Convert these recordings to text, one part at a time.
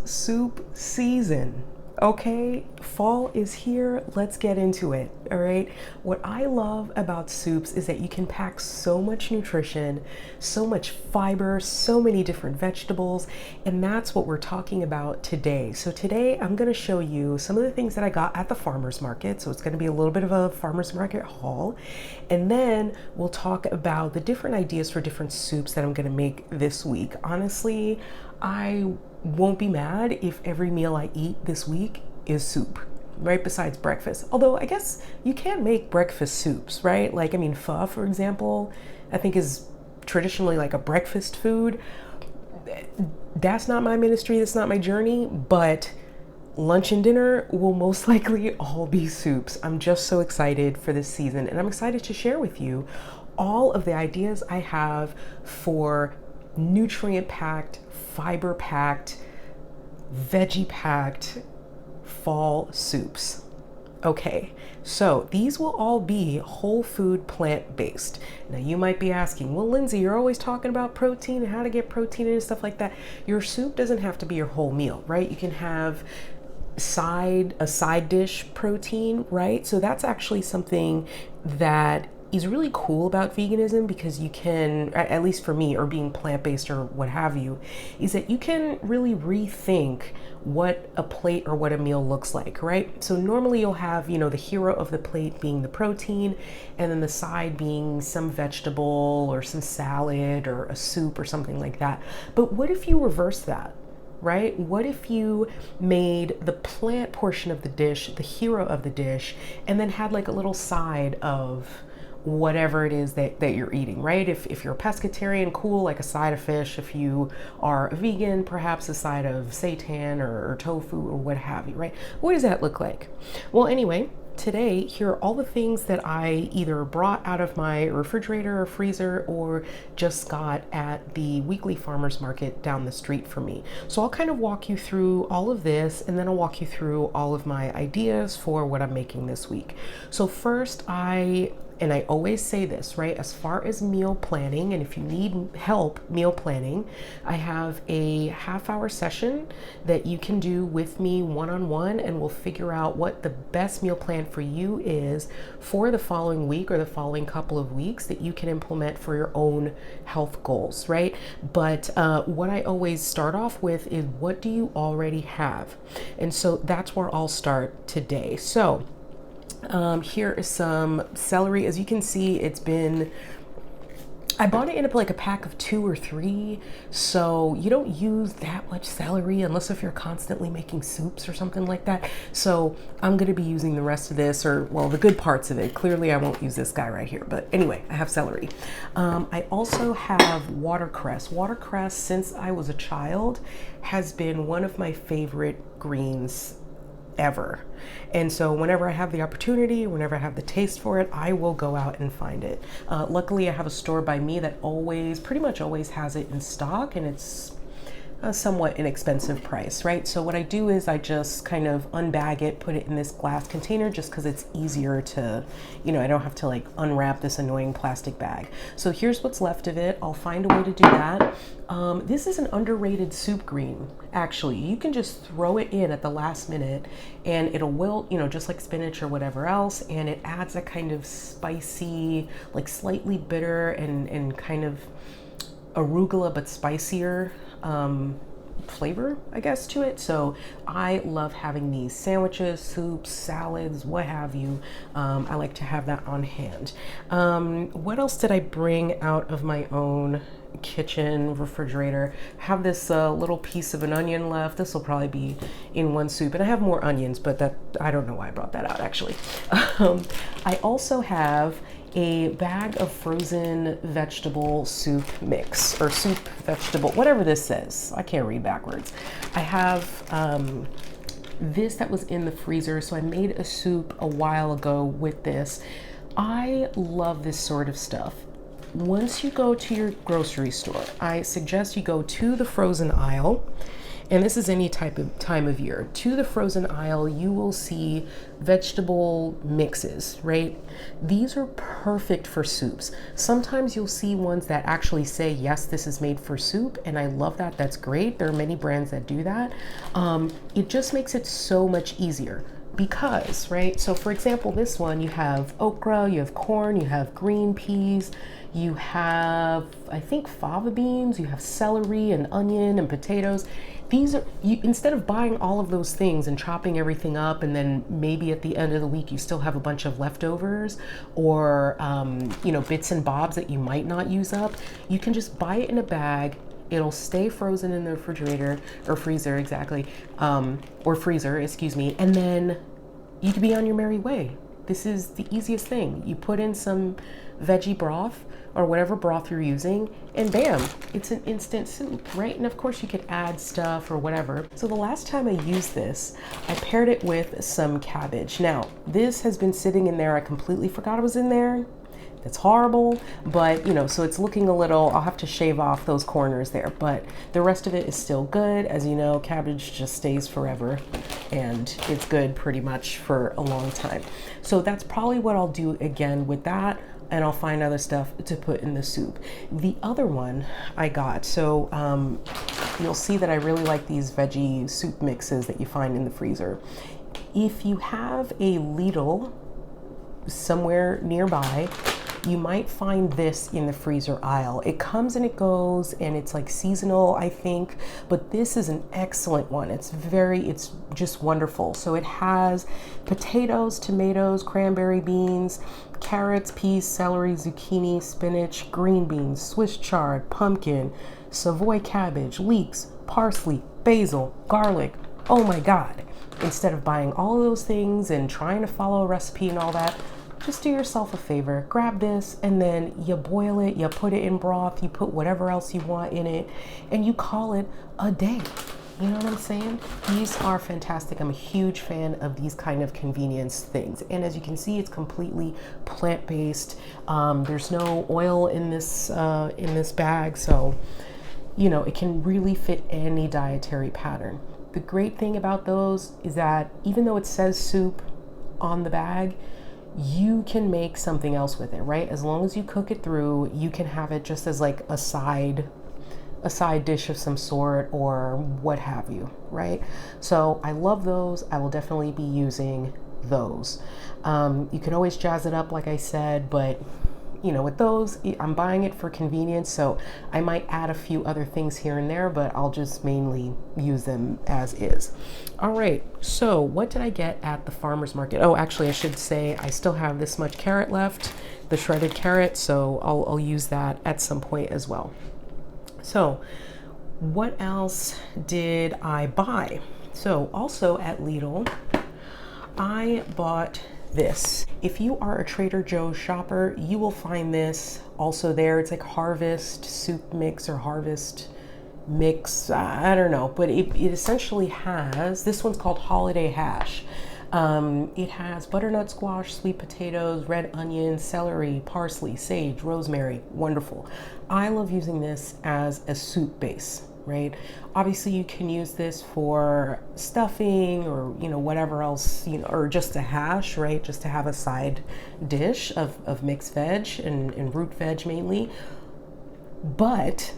soup season. Okay, fall is here. Let's get into it. All right. What I love about soups is that you can pack so much nutrition, so much fiber, so many different vegetables, and that's what we're talking about today. So today I'm going to show you some of the things that I got at the farmers market. So it's going to be a little bit of a farmers market haul, and then we'll talk about the different ideas for different soups that I'm going to make this week. Honestly, I won't be mad if every meal I eat this week is soup, right? Besides breakfast. Although I guess you can make breakfast soups, right? Like, I mean, pho, for example, I think is traditionally like a breakfast food. That's not my ministry, that's not my journey, but lunch and dinner will most likely all be soups. I'm just so excited for this season, and I'm excited to share with you all of the ideas I have for nutrient-packed, fiber-packed, veggie-packed fall soups. Okay, so these will all be whole food plant-based. Now you might be asking, well, Lindsay, you're always talking about protein and how to get protein and stuff like that. Your soup doesn't have to be your whole meal, right? You can have a side dish protein, right? So that's actually something that is really cool about veganism, because you can, at least for me, or being plant-based or what have you, is that you can really rethink what a plate or what a meal looks like, right? So normally you'll have, you know, the hero of the plate being the protein, and then the side being some vegetable or some salad or a soup or something like that. But what if you reverse that? Right? What if you made the plant portion of the dish the hero of the dish, and then had like a little side of whatever it is that you're eating, right? If you're a pescatarian, cool, like a side of fish. If you are a vegan, perhaps a side of seitan or tofu or what have you, right? What does that look like? Well, anyway, today, here are all the things that I either brought out of my refrigerator or freezer or just got at the weekly farmers market down the street from me. So I'll kind of walk you through all of this, and then I'll walk you through all of my ideas for what I'm making this week. So first, and I always say this, right? As far as meal planning, and if you need help meal planning, I have a half-hour session that you can do with me one-on-one, and we'll figure out what the best meal plan for you is for the following week or the following couple of weeks that you can implement for your own health goals, right? But what I always start off with is, what do you already have? And so that's where I'll start today. So here is some celery. As you can see, I bought it in like a pack of 2 or 3, so you don't use that much celery unless if you're constantly making soups or something like that. So I'm going to be using the rest of this, or well, the good parts of it. Clearly I won't use this guy right here, but anyway, I have celery. I also have watercress. Watercress, since I was a child, has been one of my favorite greens ever. And so whenever I have the opportunity, whenever I have the taste for it, I will go out and find it. Luckily, I have a store by me that pretty much always has it in stock, and it's a somewhat inexpensive price, right? So what I do is I just kind of unbag it, put it in this glass container, just because it's easier to, you know, I don't have to like unwrap this annoying plastic bag. So here's what's left of it. I'll find a way to do that. This is an underrated soup green, actually. You can just throw it in at the last minute and it'll wilt, you know, just like spinach or whatever else, and it adds a kind of spicy, like slightly bitter and kind of arugula but spicier flavor, I guess, to it. So I love having these sandwiches, soups, salads, what have you. I like to have that on hand. What else did I bring out of my own kitchen refrigerator? I have this little piece of an onion left. This will probably be in one soup, and I have more onions, but that, I don't know why I brought that out actually. I also have a bag of frozen vegetable soup mix, or soup vegetable, whatever this says. I can't read backwards. I have this that was in the freezer, so I made a soup a while ago with this. I love this sort of stuff. Once you go to your grocery store, I suggest you go to the frozen aisle and this is any type of time of year. To the frozen aisle, you will see vegetable mixes, right? These are perfect for soups. Sometimes you'll see ones that actually say, yes, this is made for soup, and I love that. That's great. There are many brands that do that. It just makes it so much easier. Because, right, so for example, this one, you have okra, you have corn, you have green peas, you have, I think, fava beans, you have celery and onion and potatoes. These are, you, instead of buying all of those things and chopping everything up, and then maybe at the end of the week you still have a bunch of leftovers, or you know, bits and bobs that you might not use up, you can just buy it in a bag. It'll stay frozen in the refrigerator or freezer, exactly, or freezer, excuse me, and then you could be on your merry way. This is the easiest thing. You put in some veggie broth or whatever broth you're using, and bam, it's an instant soup, right? And of course you could add stuff or whatever. So the last time I used this, I paired it with some cabbage. Now, this has been sitting in there. I completely forgot it was in there. It's horrible, but you know, so it's looking a little, I'll have to shave off those corners there, but the rest of it is still good. As you know, cabbage just stays forever, and it's good pretty much for a long time. So that's probably what I'll do again with that, and I'll find other stuff to put in the soup. The other one I got, so you'll see that I really like these veggie soup mixes that you find in the freezer. If you have a Lidl somewhere nearby, you might find this in the freezer aisle. It comes and it goes, and it's like seasonal, I think, but this is an excellent one. It's just wonderful. So it has potatoes, tomatoes, cranberry beans, carrots, peas, celery, zucchini, spinach, green beans, Swiss chard, pumpkin, Savoy cabbage, leeks, parsley, basil, garlic. Oh my God. Instead of buying all of those things and trying to follow a recipe and all that, just do yourself a favor, grab this, and then you boil it, you put it in broth, you put whatever else you want in it, and you call it a day. You know what I'm saying? These are fantastic. I'm a huge fan of these kind of convenience things. And as you can see, it's completely plant-based. There's no oil in this bag, so you know, it can really fit any dietary pattern. The great thing about those is that even though it says soup on the bag, you can make something else with it, right? As long as you cook it through, you can have it just as like a side dish of some sort or what have you, right? So I love those. I will definitely be using those. You can always jazz it up, like I said, but you know, with those, I'm buying it for convenience, so I might add a few other things here and there, but I'll just mainly use them as is. All right, so what did I get at the farmer's market? Oh, actually, I should say I still have this much carrot left, the shredded carrot, so I'll use that at some point as well. So what else did I buy? So also at Lidl, I bought this. If you are a Trader Joe's shopper, you will find this also there. It's like Harvest soup mix or Harvest mix, I don't know, but it essentially has, this one's called Holiday Hash. It has butternut squash, sweet potatoes, red onion, celery, parsley, sage, rosemary. Wonderful. I love using this as a soup base, right? Obviously you can use this for stuffing or, you know, whatever else, you know, or just a hash, right? Just to have a side dish of mixed veg and root veg mainly. But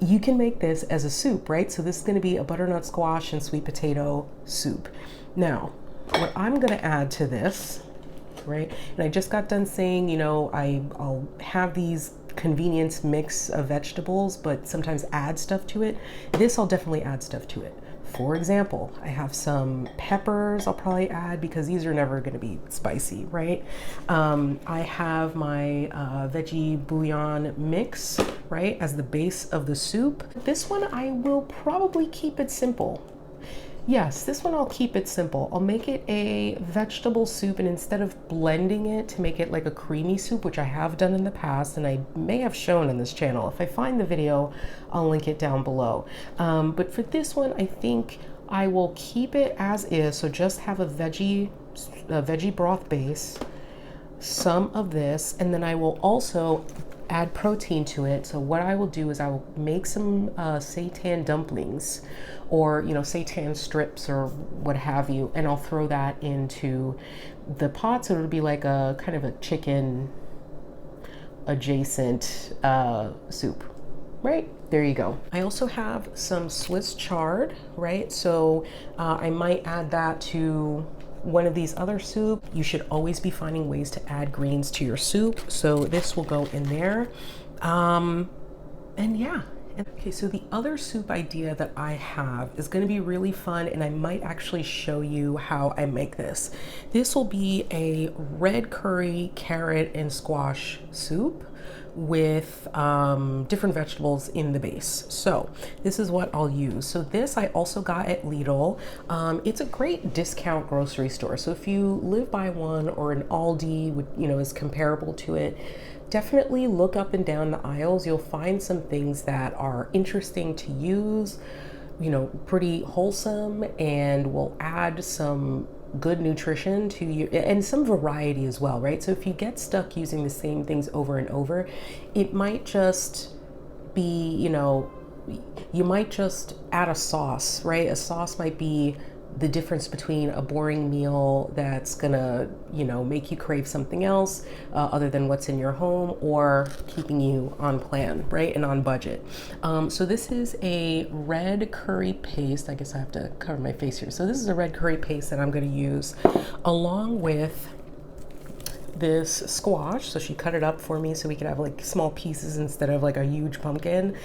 you can make this as a soup, right? So this is going to be a butternut squash and sweet potato soup. Now, what I'm going to add to this, right? And I just got done saying, you know, I'll have these convenience mix of vegetables, but sometimes add stuff to it. This I'll definitely add stuff to it. For example, I have some peppers I'll probably add because these are never going to be spicy, right? I have my veggie bouillon mix, right, as the base of the soup. This one I will probably keep it simple. Yes, this one I'll keep it simple. I'll make it a vegetable soup, and instead of blending it to make it like a creamy soup, which I have done in the past and I may have shown on this channel. If I find the video, I'll link it down below. But for this one, I think I will keep it as is. So just have a veggie broth base, some of this, and then I will also add protein to it. So what I will do is I will make some seitan dumplings, or seitan strips or what have you, and I'll throw that into the pot. So it'll be like a kind of a chicken adjacent soup. Right, there you go. I also have some Swiss chard, right? So I might add that to one of these other soup. You should always be finding ways to add greens to your soup. So this will go in there. And yeah. Okay, so the other soup idea that I have is going to be really fun, and I might actually show you how I make this. This will be a red curry, carrot, and squash soup with different vegetables in the base. So this is what I'll use. So this I also got at Lidl. It's a great discount grocery store. So if you live by one, or an Aldi, is comparable to it, definitely look up and down the aisles. You'll find some things that are interesting to use, pretty wholesome, and will add some good nutrition to you, and some variety as well, right? So if you get stuck using the same things over and over, it might just be, you might just add a sauce, right? A sauce might be the difference between a boring meal that's gonna, make you crave something else other than what's in your home, or keeping you on plan, right? And on budget. So this is a red curry paste. I guess I have to cover my face here. So this is a red curry paste that I'm gonna use along with this squash. So she cut it up for me so we could have like small pieces instead of like a huge pumpkin.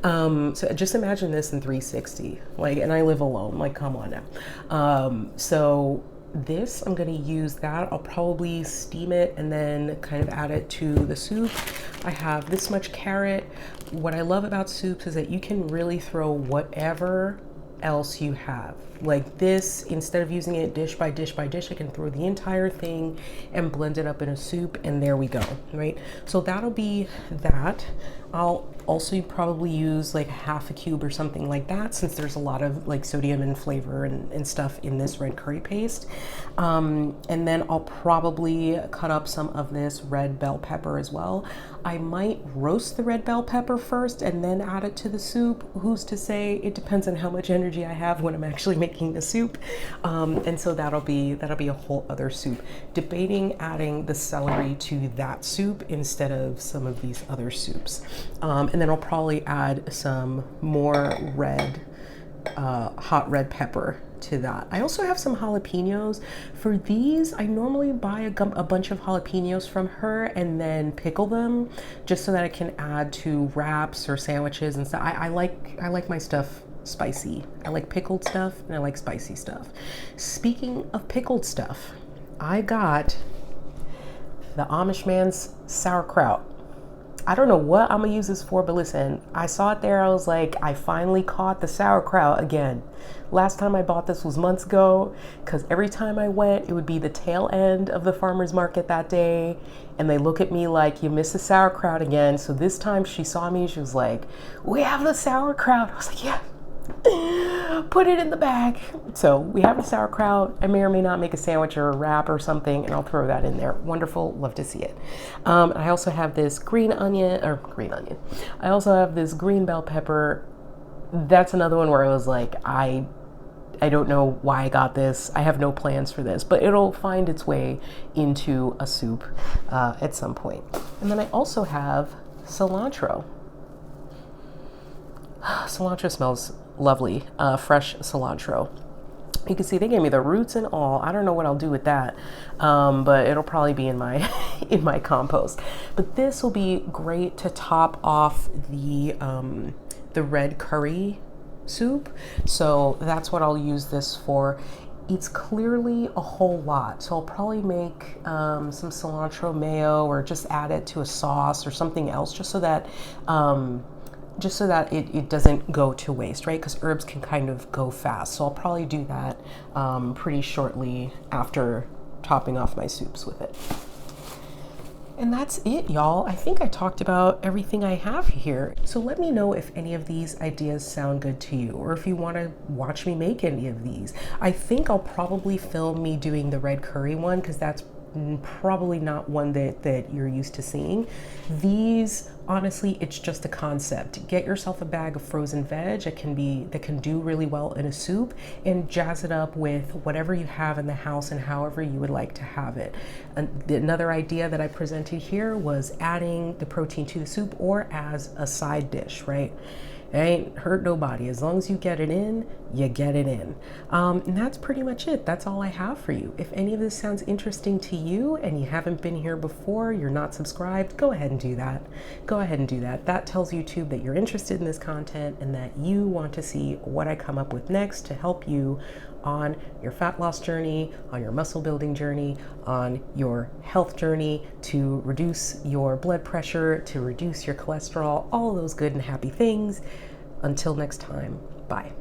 So just imagine this in 360, and I live alone, come on now. So this, I'm going to use that. I'll probably steam it and then kind of add it to the soup. I have this much carrot. What I love about soups is that you can really throw whatever else you have. Like this, instead of using it dish by dish by dish, I can throw the entire thing and blend it up in a soup, and there we go, right? So that'll be that. I'll also probably use like half a cube or something like that, since there's a lot of sodium and flavor and stuff in this red curry paste. And then I'll probably cut up some of this red bell pepper as well. I might roast the red bell pepper first and then add it to the soup. Who's to say? It depends on how much energy I have when I'm actually making the soup. And so that'll be a whole other soup. Debating adding the celery to that soup instead of some of these other soups. And then I'll probably add some more red, hot red pepper to that. I also have some jalapenos. For these, I normally buy a bunch of jalapenos from her and then pickle them, just so that I can add to wraps or sandwiches and stuff. I like my stuff spicy. I like pickled stuff, and I like spicy stuff. Speaking of pickled stuff, I got the Amish man's sauerkraut. I don't know what I'm gonna use this for, but listen, I saw it there. I was like, I finally caught the sauerkraut again. Last time I bought this was months ago, because every time I went, it would be the tail end of the farmer's market that day, and they look at me like, you missed the sauerkraut again. So this time she saw me, she was like, we have the sauerkraut. I was like, yeah, put it in the bag. So we have the sauerkraut. I may or may not make a sandwich or a wrap or something, and I'll throw that in there. Wonderful, love to see it. I also have this green onion. I also have this green bell pepper. That's another one where I was like, I don't know why I got this. I have no plans for this, but it'll find its way into a soup at some point. And then I also have cilantro. Cilantro smells lovely, fresh cilantro. You can see they gave me the roots and all. I don't know what I'll do with that, but it'll probably be in my in my compost. But this will be great to top off the red curry soup. So that's what I'll use this for. It's clearly a whole lot, so I'll probably make some cilantro mayo, or just add it to a sauce or something else, just so that it doesn't go to waste, right? Because herbs can kind of go fast. So I'll probably do that pretty shortly after topping off my soups with it. And that's it, y'all. I think I talked about everything I have here. So let me know if any of these ideas sound good to you, or if you want to watch me make any of these. I think I'll probably film me doing the red curry one, because that's probably not one that you're used to seeing. These, honestly, it's just a concept. Get yourself a bag of frozen veg that can do really well in a soup, and jazz it up with whatever you have in the house and however you would like to have it. Another idea that I presented here was adding the protein to the soup or as a side dish, right? It ain't hurt nobody. As long as you get it in, you get it in. And that's pretty much it. That's all I have for you. If any of this sounds interesting to you and you haven't been here before, you're not subscribed, go ahead and do that. Go ahead and do that. That tells YouTube that you're interested in this content and that you want to see what I come up with next to help you on your fat loss journey, on your muscle building journey, on your health journey, to reduce your blood pressure, to reduce your cholesterol, all those good and happy things. Until next time, bye.